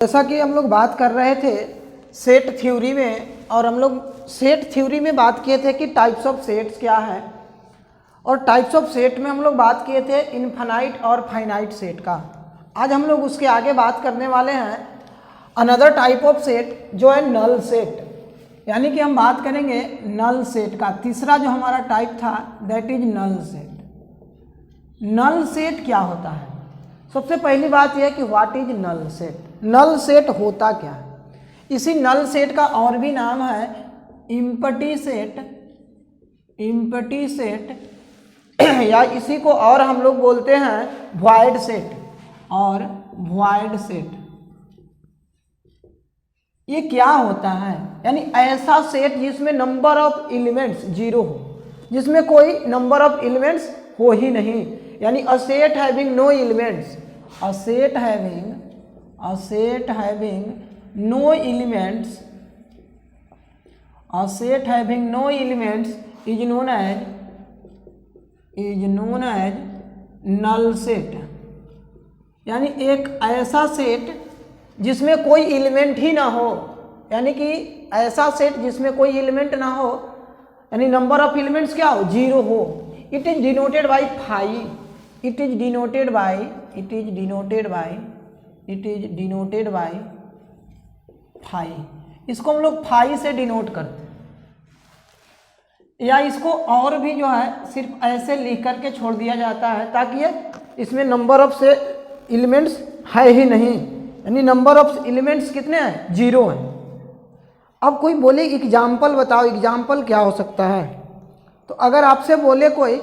जैसा कि हम लोग बात कर रहे थे सेट थ्योरी में, और हम लोग सेट थ्योरी में बात किए थे कि टाइप्स ऑफ सेट्स क्या है, और टाइप्स ऑफ सेट में हम लोग बात किए थे इनफाइनाइट और फाइनाइट सेट का। आज हम लोग उसके आगे बात करने वाले हैं अनदर टाइप ऑफ सेट जो है नल सेट, यानी कि हम बात करेंगे नल सेट का। तीसरा जो हमारा टाइप था that is null set. Null set क्या होता है? सबसे पहली बात यह है कि what is null set. Null set होता क्या है? इसी नल सेट का और भी नाम है इम्पटी सेट, इम्पटी सेट या इसी को और हम लोग बोलते हैं वॉइड सेट और वॉइड सेट। ये क्या होता है? यानी ऐसा सेट जिसमें नंबर ऑफ एलिमेंट्स जीरो हो, जिसमें कोई नंबर ऑफ एलिमेंट्स हो ही नहीं, यानी a set having no elements, a set having no elements, a set having no elements is known as null set। यानी एक ऐसा सेट जिसमें कोई एलिमेंट ही ना हो, यानी कि ऐसा सेट जिसमें कोई एलिमेंट ना हो, यानी नंबर ऑफ एलिमेंट्स क्या हो? जीरो हो। It is denoted by phi, it is denoted by phi. इसको हम लोग फाई से डिनोट करते हैं, या इसको और भी जो है सिर्फ ऐसे लिख करके छोड़ दिया जाता है ताकि ये इसमें नंबर ऑफ से एलिमेंट्स है ही नहीं, यानी नंबर ऑफ एलिमेंट्स कितने हैं? जीरो हैं। अब कोई बोले एग्जाम्पल बताओ, एग्जाम्पल क्या हो सकता है? तो अगर आपसे बोले कोई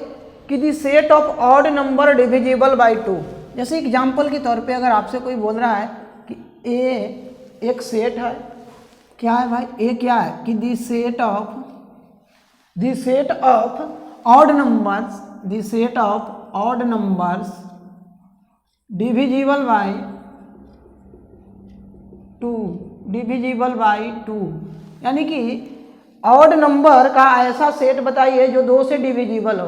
कि the set of odd number divisible by two, जैसे एग्जाम्पल के तौर पे अगर आपसे कोई बोल रहा है कि ए एक सेट है, क्या है भाई? ए क्या है कि the set of odd numbers, the set of odd numbers divisible by two, यानी कि ऑड नंबर का ऐसा सेट बताइए जो दो से डिविजिबल हो।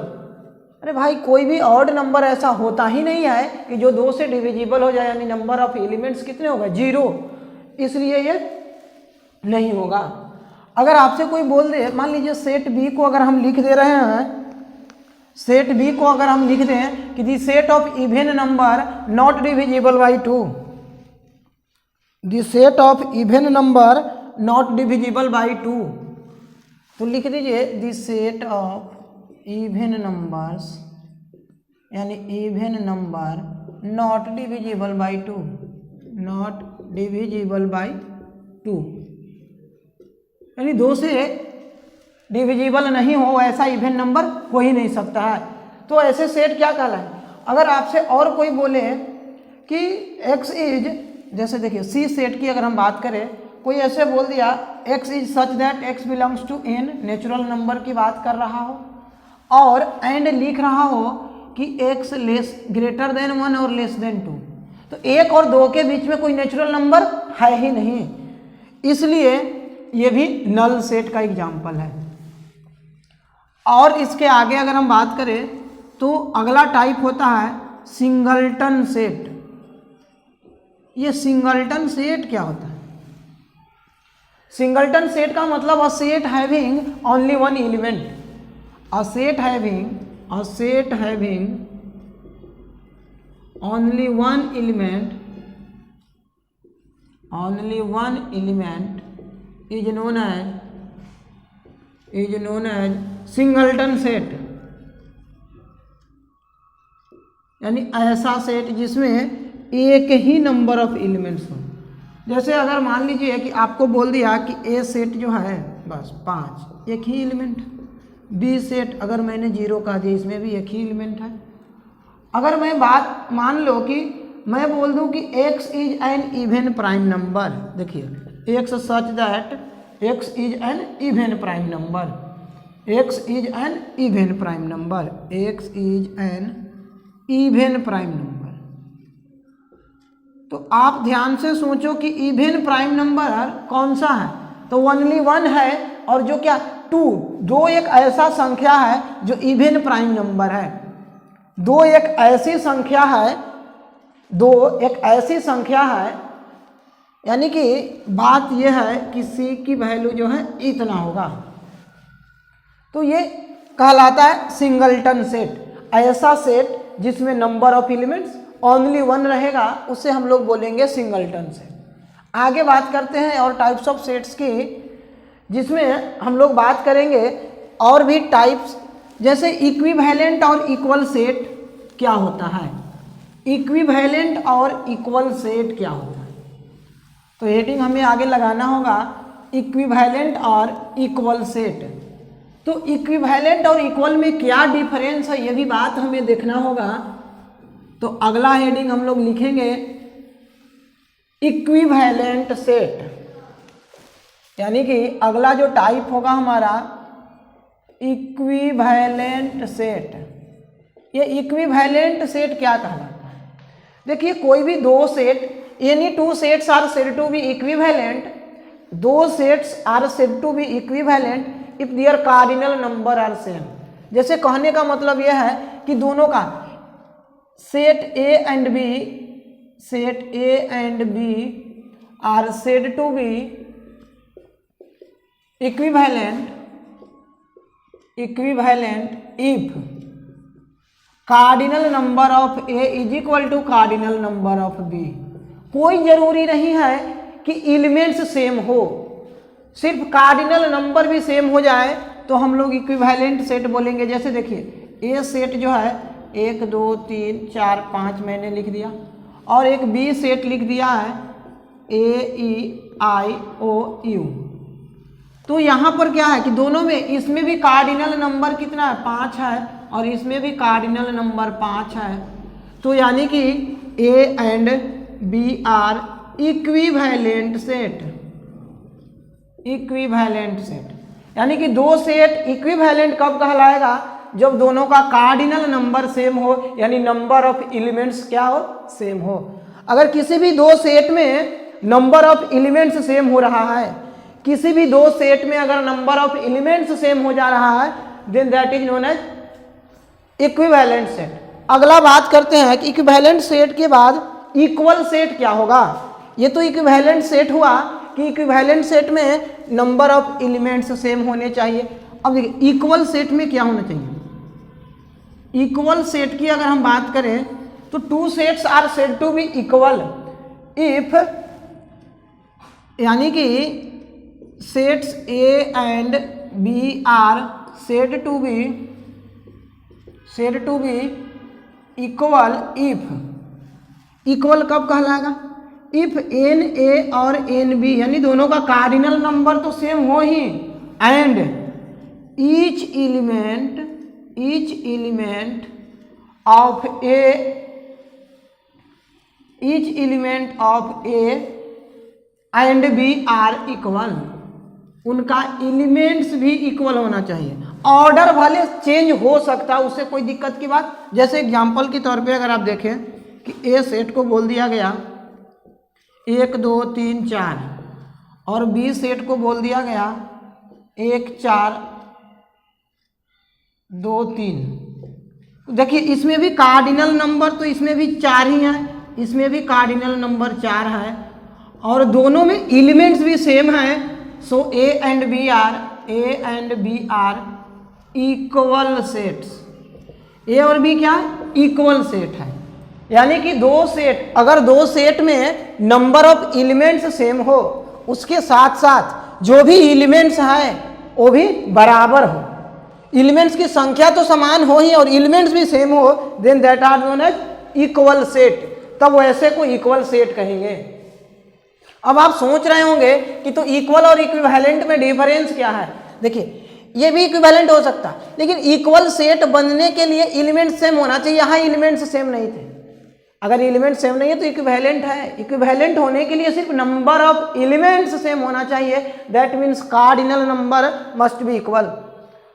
अरे भाई कोई भी ऑड नंबर ऐसा होता ही नहीं है कि जो दो से डिविजिबल हो जाए, यानी नंबर ऑफ एलिमेंट्स कितने होगा? जीरो, इसलिए ये नहीं होगा। अगर आपसे कोई बोल दे, मान लीजिए सेट बी को अगर हम लिख दे रहे हैं, सेट बी को अगर हम लिख दें कि the set of even number not divisible by two, the set of even number not divisible by two, तो लिख दीजिए the set of even numbers, यानी even number not divisible by two, not divisible by two, यानी दो से divisible नहीं हो ऐसा इवन नंबर हो ही नहीं सकता है। तो ऐसे सेट क्या कहलाए? अगर आपसे और कोई बोले कि x इज, जैसे देखिए सी सेट की अगर हम बात करें, कोई ऐसे बोल दिया x is such that x belongs to n, natural number की बात कर रहा हो, और एंड लिख रहा हो कि x लेस ग्रेटर देन 1 और लेस देन 2, तो 1 और 2 के बीच में कोई नेचुरल नंबर है ही नहीं, इसलिए ये भी नल सेट का एग्जाम्पल है। और इसके आगे अगर हम बात करें तो अगला टाइप होता है सिंगलटन सेट। ये सिंगलटन सेट क्या होता है? सिंगलटन सेट का मतलब अ set having only one element, a set having only one element is known as singleton set, यानी ऐसा सेट जिसमें एक ही नंबर ऑफ एलिमेंट्स हो। जैसे अगर मान लीजिए कि आपको बोल दिया कि ए सेट जो है बस 5, एक ही एलिमेंट, बी सेट अगर मैंने 0 कहा दिया, इसमें भी एक ही एलिमेंट है। अगर मैं बात मान लो कि मैं बोल दूं कि x is an even prime number, देखिए x such that x is an even prime number, x is an even prime number, x is an even prime number. तो आप ध्यान से सोचो कि इवन प्राइम नंबर कौन सा है? तो ओनली वन है, और जो क्या 2, 2 एक ऐसा संख्या है जो इवन प्राइम नंबर है। 2 एक ऐसी संख्या है, 2 एक ऐसी संख्या है यानी कि बात यह है कि C की वैल्यू जो है इतना होगा, तो ये कहलाता है सिंगलटन सेट। ऐसा सेट जिसमें नंबर ऑफ एलिमेंट्स ओनली 1 रहेगा उसे हम लोग बोलेंगे सिंगलटन सेट। आगे बात करते हैं और टाइप्स ऑफ सेट्स की, जिसमें हम लोग बात करेंगे और भी टाइप्स, जैसे इक्विवेलेंट और इक्वल सेट क्या होता है। इक्विवेलेंट और इक्वल सेट क्या होता है, तो हेडिंग हमें आगे लगाना होगा इक्विवेलेंट और इक्वल सेट। तो इक्विवेलेंट और इक्वल में क्या डिफरेंस है, ये भी बात हमें देखना होगा। तो अगला हेडिंग हम लोग लिखेंगे इक्विवेलेंट सेट, यानी कि अगला जो टाइप होगा हमारा इक्विवेलेंट सेट। ये इक्विवेलेंट सेट क्या कहलाता है, देखिए कोई भी दो set, any two sets are said to be equivalent, दो sets are said to be equivalent if their cardinal number are same. जैसे कहने का मतलब यह है कि दोनों का set A and B are said to be equivalent if cardinal number of A is equal to cardinal number of B. कोई जरूरी नहीं है कि एलिमेंट्स सेम हो, सिर्फ कार्डिनल नंबर भी सेम हो जाए तो हम लोग इक्विवेलेंट सेट बोलेंगे। जैसे देखिए ए सेट जो है 1 2 3 4 5 मैंने लिख दिया, और एक बी सेट लिख दिया है AEIOU। तो यहाँ पर क्या है कि दोनों में, इसमें भी कार्डिनल नंबर कितना है 5 है, और इसमें भी कार्डिनल नंबर 5 है। तो यानी कि A and B are equivalent set. यानी कि दो सेट इक्विवेलेंट कब कहलाएगा, जब दोनों का कार्डिनल नंबर सेम हो, यानी नंबर ऑफ एलिमेंट्स क्या हो, सेम हो। अगर किसी भी दो सेट में नंबर ऑफ एलिमेंट्स सेम हो रहा है, किसी भी दो सेट में अगर नंबर ऑफ एलिमेंट्स सेम हो जा रहा है, then that is known as equivalent set. अगला बात करते हैं कि इक्विवेलेंट सेट के बाद इक्वल सेट क्या होगा। ये तो इक्विवेलेंट सेट हुआ कि इक्विवेलेंट सेट में नंबर ऑफ एलिमेंट्स सेम होने चाहिए। अब देखिए इक्वल सेट में क्या होना चाहिए। इक्वल सेट की अगर हम बात करें तो two sets are said to be equal if, यानी कि sets A and B are said to be equal if. Equal कब कहलाएगा, इफ एन ए और एन बी, यानी दोनों का कार्डिनल नंबर तो सेम हो ही, and each element of A and B are equal. उनका एलिमेंट्स भी इक्वल होना चाहिए। ऑर्डर भले चेंज हो सकता है, उससे कोई दिक्कत की बात। जैसे एग्जांपल के तौर पे अगर आप देखें कि ए सेट को बोल दिया गया 1 2 3 4, और बी सेट को बोल दिया गया 1 4 2 3। देखिए इसमें भी कार्डिनल नंबर तो इसमें भी 4 ही है, इसमें भी कार्डिनल नंबर 4 है, और दोनों में एलिमेंट्स भी सेम है। So A and B are equal sets. A और बी क्या है, इक्वल सेट है। यानी कि दो सेट, अगर दो सेट में नंबर ऑफ एलिमेंट्स सेम हो, उसके साथ साथ जो भी एलिमेंट्स है वो भी बराबर हो, एलिमेंट्स की संख्या तो समान हो ही और एलिमेंट्स भी सेम हो, then that are known as equal set. तब वैसे को इक्वल सेट कहेंगे। अब आप सोच रहे होंगे कि तो इक्वल और इक्विवेलेंट में डिफरेंस क्या है। देखिए ये भी इक्विवेलेंट हो सकता, लेकिन इक्वल सेट बनने के लिए एलिमेंट सेम होना चाहिए। यहाँ एलिमेंट्स सेम नहीं थे। अगर एलिमेंट सेम नहीं है तो इक्विवेलेंट है। इक्विवेलेंट होने के लिए सिर्फ नंबर ऑफ एलिमेंट्स सेम होना चाहिए, that means cardinal number must be equal.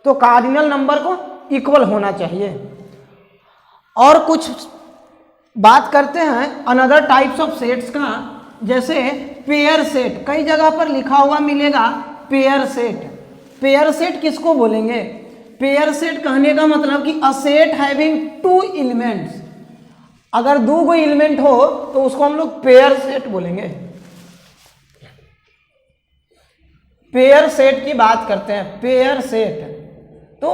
तो कार्डिनल नंबर को इक्वल होना चाहिए। और कुछ बात करते हैं अनदर टाइप्स ऑफ सेट्स का, जैसे पेयर सेट। कई जगह पर लिखा हुआ मिलेगा पेयर सेट। पेयर सेट किसको बोलेंगे, पेयर सेट कहने का मतलब कि अ सेट हैविंग 2 एलिमेंट्स। अगर 2 एलिमेंट हो तो उसको हम लोग पेयर सेट बोलेंगे। पेयर सेट की बात करते हैं, पेयर सेट। तो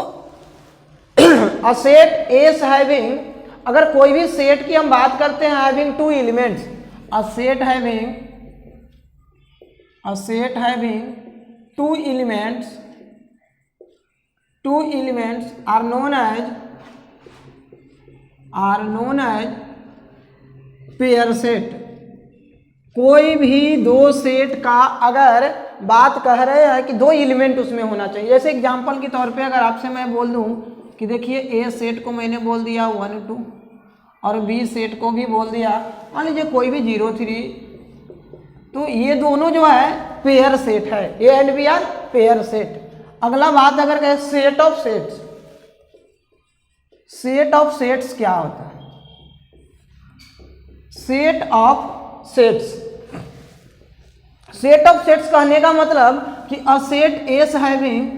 अ सेट एस हैविंग, अगर कोई भी सेट की हम बात करते हैं having two elements, a set having two elements are known as pair set. कोई भी दो सेट का अगर बात कह रहे हैं कि दो एलिमेंट उसमें होना चाहिए, जैसे एग्जांपल के तौर पे अगर आपसे मैं बोल दूं कि देखिए ए सेट को मैंने बोल दिया 1 2 और बी सेट को भी बोल दिया मान लीजिए कोई भी 0 3, तो ये दोनों जो है पेयर सेट है, A and B are pair set. अगला बात अगर कहें set of sets, set of sets क्या होता है? सेट ऑफ सेट्स कहने का मतलब कि अ सेट एस हैविंग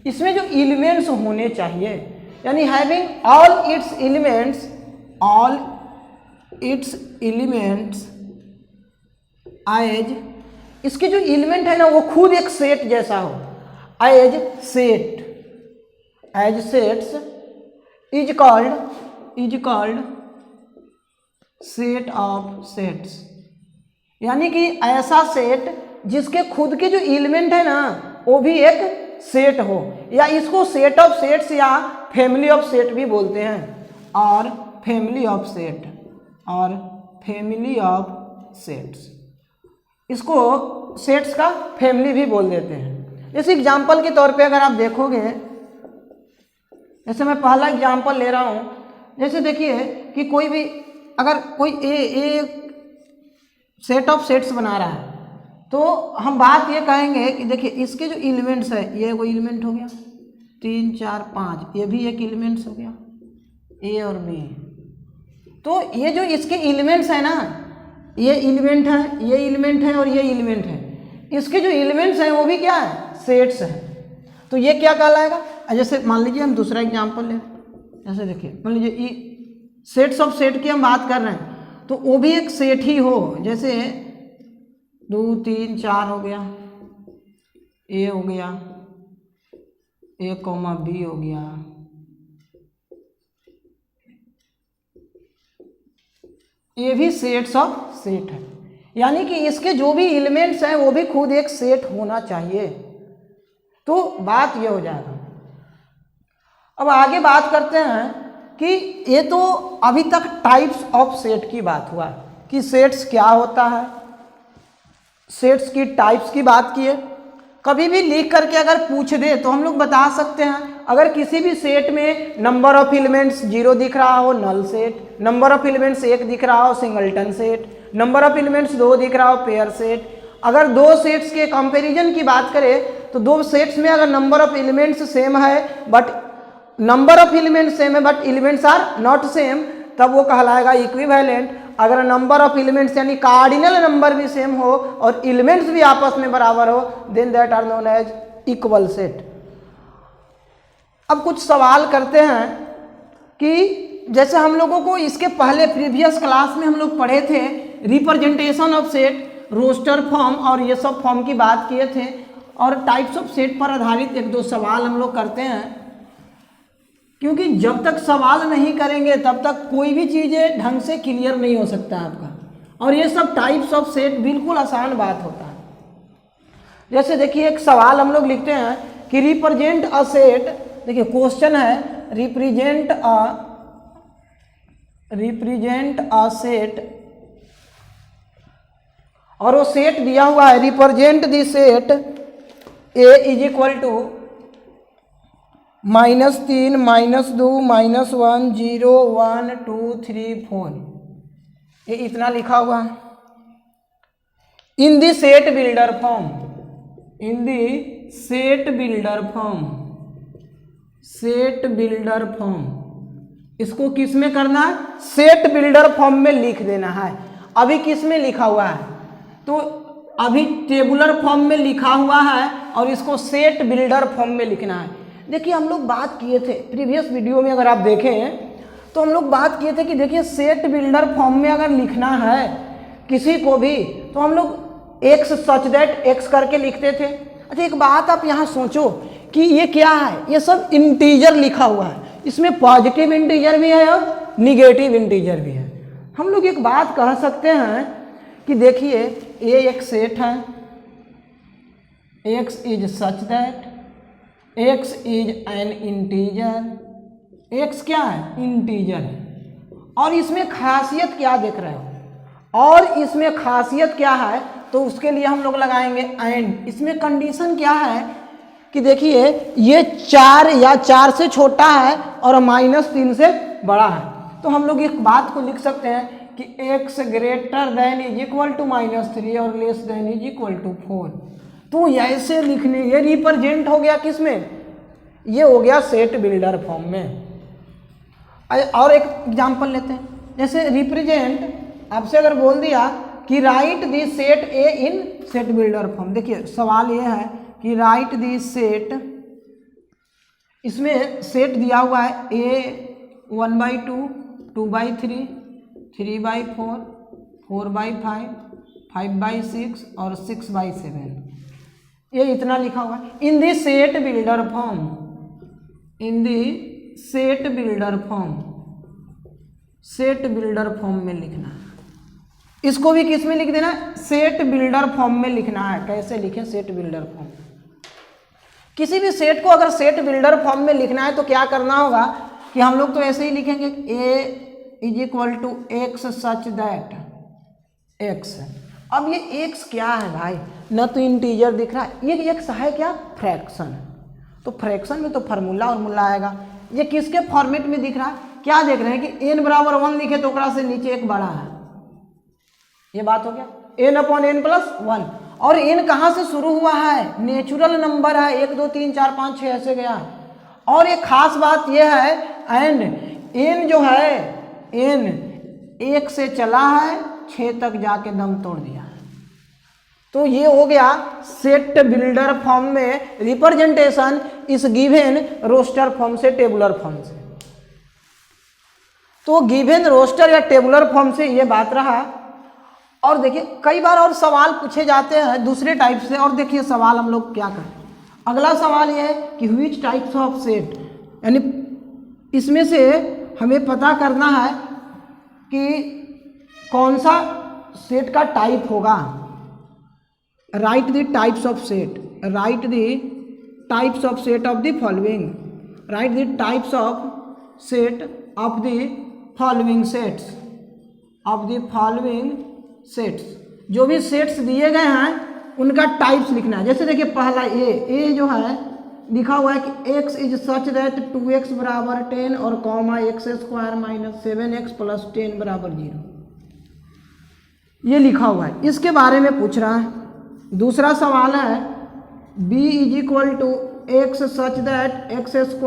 इसमें जो एलिमेंट्स होने चाहिए, यानी having all its elements as, इसके जो एलिमेंट है ना वो खुद एक सेट जैसा हो, as sets is called set of sets. यानी कि ऐसा सेट जिसके खुद के जो एलिमेंट है ना वो भी एक सेट हो, या इसको सेट ऑफ सेट्स या फैमिली ऑफ सेट भी बोलते हैं, और फैमिली ऑफ सेट्स, इसको सेट्स का फैमिली भी बोल देते हैं। जैसे एग्जाम्पल के तौर पे अगर आप देखोगे, जैसे मैं पहला एग्जाम्पल ले रहा हूँ, जैसे देखिए कि कोई भी अगर कोई ए सेट ऑफ सेट्स बना रहा है, तो हम बात ये कहेंगे कि देखिए इसके जो एलिमेंट्स है, ये कोई एलिमेंट हो गया 3 4 5, ये भी एक एलिमेंट्स हो गया ए और बी। तो ये जो इसके एलिमेंट्स है ना, ये एलिमेंट है, ये एलिमेंट है और ये एलिमेंट है, इसके जो एलिमेंट्स हैं वो भी क्या है? सेट्स है। तो ये क्या कहलाएगा? जैसे मान लीजिए हम दूसरा एग्जाम्पल लें, जैसे देखिए मान लीजिए सेट्स ऑफ सेट की हम बात कर रहे हैं, तो वो भी एक सेट ही हो, जैसे 2 3 4 हो गया, ए हो गया, ए कॉमा बी हो गया, ये भी सेट्स ऑफ सेट है। यानी कि इसके जो भी एलिमेंट्स हैं वो भी खुद एक सेट होना चाहिए। तो बात ये हो जाएगा। अब आगे बात करते हैं कि ये तो अभी तक टाइप्स ऑफ सेट की बात हुआ कि सेट्स क्या होता है, सेट्स की टाइप्स की बात की है। कभी भी लिख करके अगर पूछ दे तो हम लोग बता सकते हैं, अगर किसी भी सेट में नंबर ऑफ एलिमेंट्स 0 दिख रहा हो null set, number of elements 1 दिख रहा हो singleton set, number of elements 2 दिख रहा हो पेयर सेट। अगर दो सेट्स के कंपैरिजन की बात करें तो दो सेट्स में अगर नंबर ऑफ एलिमेंट्स सेम है but number of elements same है but elements are not same, तब वो कहलाएगा इक्विवेलेंट। अगर नंबर ऑफ एलिमेंट्स यानी कार्डिनल नंबर भी सेम हो और एलिमेंट्स भी आपस में बराबर हो, then that are known as equal set. अब कुछ सवाल करते हैं कि जैसे हम लोगों को इसके पहले प्रीवियस क्लास में हम लोग पढ़े थे representation of set, roster form और ये सब फॉर्म की बात किए थे, और टाइप्स ऑफ सेट पर आधारित 1-2 सवाल हम लोग करते हैं, क्योंकि जब तक सवाल नहीं करेंगे तब तक कोई भी चीज़ें ढंग से क्लियर नहीं हो सकता आपका। और ये सब टाइप्स ऑफ सेट बिल्कुल आसान बात होता है। जैसे देखिए एक सवाल हम लोग लिखते हैं कि रिप्रेजेंट अ सेट, देखिए क्वेश्चन है रिप्रेजेंट अ सेट, और वो सेट दिया हुआ है represent the set A is equal to -3 -2 -1 0 1 2 3 4, ये इतना लिखा हुआ है। In the set builder form, in the set builder form, इसको किस में करना है? सेट बिल्डर फॉर्म में लिख देना है। अभी किस में लिखा हुआ है? तो अभी टेबुलर फॉर्म में लिखा हुआ है और इसको सेट बिल्डर फॉर्म में लिखना है। देखिए हम लोग बात किए थे प्रीवियस वीडियो में, अगर आप देखें तो हम लोग बात किए थे कि देखिए सेट बिल्डर फॉर्म में अगर लिखना है किसी को भी तो हम लोग एक्स सच दैट एक्स करके लिखते थे। अच्छा एक बात आप यहाँ सोचो कि ये क्या है, ये सब इंटीजर लिखा हुआ है, इसमें पॉजिटिव इंटीजर भी है और निगेटिव इंटीजर भी है। हम लोग एक बात कह सकते हैं कि देखिए ये एक सेट है, x is such that x is an integer, x क्या है इंटीजर है। और इसमें खासियत क्या देख रहे हो, और इसमें खासियत क्या है, तो उसके लिए हम लोग लगाएंगे एंड। इसमें कंडीशन क्या है कि देखिए ये 4 या 4 से छोटा है और -3 से बड़ा है, तो हम लोग एक बात को लिख सकते हैं कि x greater than is equal to -3 और less than is equal to 4। तो ऐसे लिखने, ये रिप्रेजेंट हो गया किसमें, ये हो गया सेट बिल्डर फॉर्म में। और एक एग्जांपल लेते हैं, जैसे रिप्रेजेंट आपसे अगर बोल दिया कि राइट दी सेट ए इन सेट बिल्डर फॉर्म। देखिए सवाल ये है कि राइट दी सेट, इसमें सेट दिया हुआ है ए 1/2, 2/3, 3/4, 4/5, 5/6 और 6/7, ये इतना लिखा हुआ है। In the set builder form, in the set builder form, set builder form में लिखना है। इसको भी किस में लिख देना, सेट बिल्डर फॉर्म में लिखना है। कैसे लिखें, सेट बिल्डर फॉर्म। किसी भी सेट को अगर सेट बिल्डर फॉर्म में लिखना है तो क्या करना होगा कि हम लोग तो ऐसे ही लिखेंगे a is equal to x such that x। अब ये x क्या है भाई, न तो इंटीजर दिख रहा है, ये x है क्या, फ्रैक्शन। तो फ्रैक्शन में तो फार्मूला और मूला आएगा। ये किसके फॉर्मेट में दिख रहा है, क्या देख रहे हैं कि n बराबर 1 लिखे तो ओकरा से नीचे एक बड़ा है, ये बात हो गया n/n+1। और n कहाँ से शुरू हुआ है, नेचुरल नंबर है, 1 2 3 4 5 6 ऐसे गया। और एक खास बात यह है एंड n जो है, n 1 से चला है 6 तक जाके दम तोड़ दिया। तो ये हो गया सेट बिल्डर फॉर्म में रिप्रेजेंटेशन इस गिवन रोस्टर फॉर्म से टेबुलर फॉर्म से। तो गिवन रोस्टर या टेबुलर फॉर्म से ये बात रहा। और देखिए कई बार और सवाल पूछे जाते हैं दूसरे टाइप से, और देखिए सवाल हम लोग क्या करें। अगला सवाल ये है कि व्हिच टाइप्स ऑफ सेट, यानी इसमें से हमें पता करना है कि कौन सा सेट का टाइप होगा। Right the types of set, right the types of set of the following, right the types of set of the following sets, of the following sets. जो भी सेट्स दिए गए हैं उनका टाइप्स लिखना है। जैसे देखिए पहला ए जो है लिखा हुआ है कि x is such that 2x बराबर 10 और कॉमा x² - 7x + 10 बराबर 0, ये लिखा हुआ है, इसके बारे में पूछ रहा है। दूसरा सवाल है b is equal to x such that x² -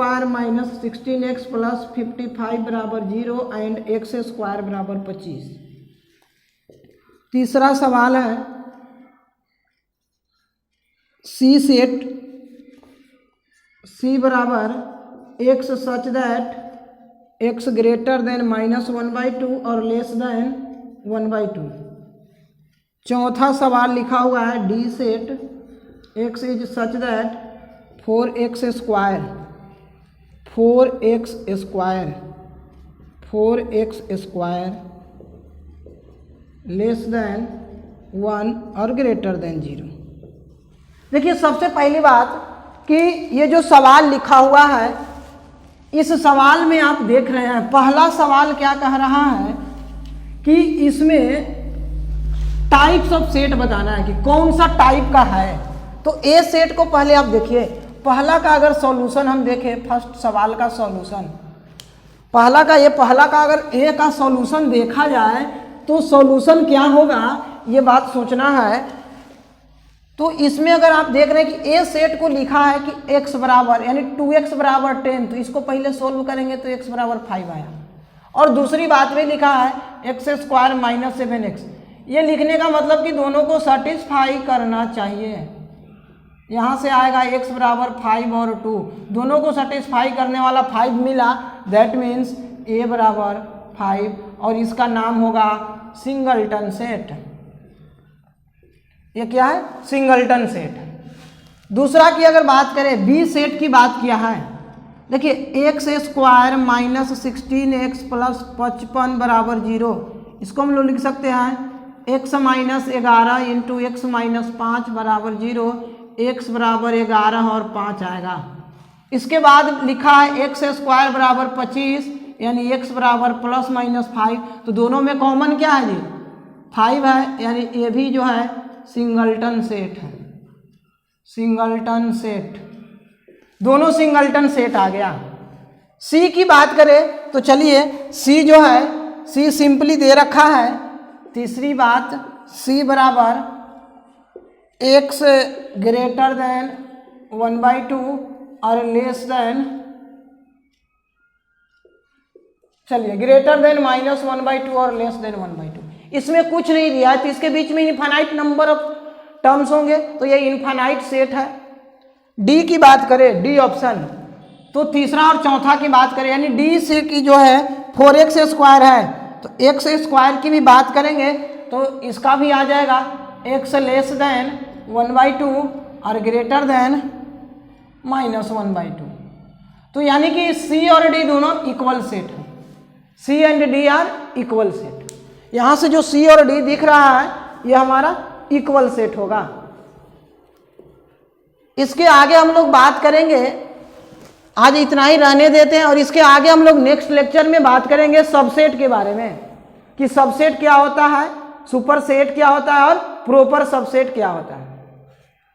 16x + 55 बराबर 0 एंड x² बराबर 25। तीसरा सवाल है C सेट, C बराबर x such that x greater then -1/2 और लेस देन 1/2। चौथा सवाल लिखा हुआ है D set, x is such that 4x² less than 1 और ग्रेटर देन 0। देखिए सबसे पहली बात कि ये जो सवाल लिखा हुआ है, इस सवाल में आप देख रहे हैं पहला सवाल क्या कह रहा है कि इसमें टाइप्स ऑफ सेट बताना है कि कौन सा टाइप का है। तो ए सेट को पहले आप देखिए, पहला का अगर सॉल्यूशन हम देखें, फर्स्ट सवाल का सॉल्यूशन, पहला का अगर ए का सॉल्यूशन देखा जाए तो सॉल्यूशन क्या होगा, ये बात सोचना है। तो इसमें अगर आप देख रहे हैं कि ए सेट को लिखा है कि x बराबर यानी 2x बराबर 10, तो इसको पहले सोल्व करेंगे तो x बराबर 5 आया। और दूसरी बात में लिखा है x² - 7x, ये लिखने का मतलब कि दोनों को सेटिस्फाई करना चाहिए। यहाँ से आएगा x बराबर 5 और 2, दोनों को सेटिस्फाई करने वाला 5 मिला, दैट मीन्स ए बराबर 5 और इसका नाम होगा सिंगलटन सेट। ये क्या है? Singleton set. दूसरा की अगर बात करें, बी सेट की बात किया है, देखिए x square minus 16x plus 55 बराबर 0। इसको हम लोग लिख सकते हैं x minus 11 into x minus 5 बराबर 0। x बराबर 11 और 5 आएगा। इसके बाद लिखा है एक्स स्क्वायर बराबर 25 यानी x बराबर प्लस माइनस 5। तो दोनों में कॉमन क्या है जी? 5 है, यानी ये भी जो है सिंगलटन सेट है। सिंगलटन सेट, दोनों सिंगलटन सेट आ गया। सी की बात करें तो चलिए सी जो है, सी सिंपली दे रखा है। तीसरी बात, सी बराबर x ग्रेटर देन 1/2 और लेस देन, चलिए ग्रेटर देन माइनस 1/2 और लेस देन 1/2। इसमें कुछ नहीं दिया है तो इसके बीच में इनफाइनाइट नंबर ऑफ टर्म्स होंगे, तो ये इनफाइनाइट सेट है। डी की बात करें, डी ऑप्शन, तो तीसरा और चौथा की बात करें यानी डी से की जो है 4x स्क्वायर है, तो x स्क्वायर की भी बात करेंगे तो इसका भी आ जाएगा x लेस देन 1/2 और ग्रेटर देन माइनस 1/2। तो यानी कि सी और डी दोनों इक्वल सेट है। C and D are equal set. यहाँ से जो सी और डी दिख रहा है ये हमारा इक्वल सेट होगा। इसके आगे हम लोग बात करेंगे, आज इतना ही रहने देते हैं और इसके आगे हम लोग नेक्स्ट लेक्चर में बात करेंगे सबसेट के बारे में कि सबसेट क्या होता है, सुपर सेट क्या होता है और प्रॉपर सबसेट क्या होता है।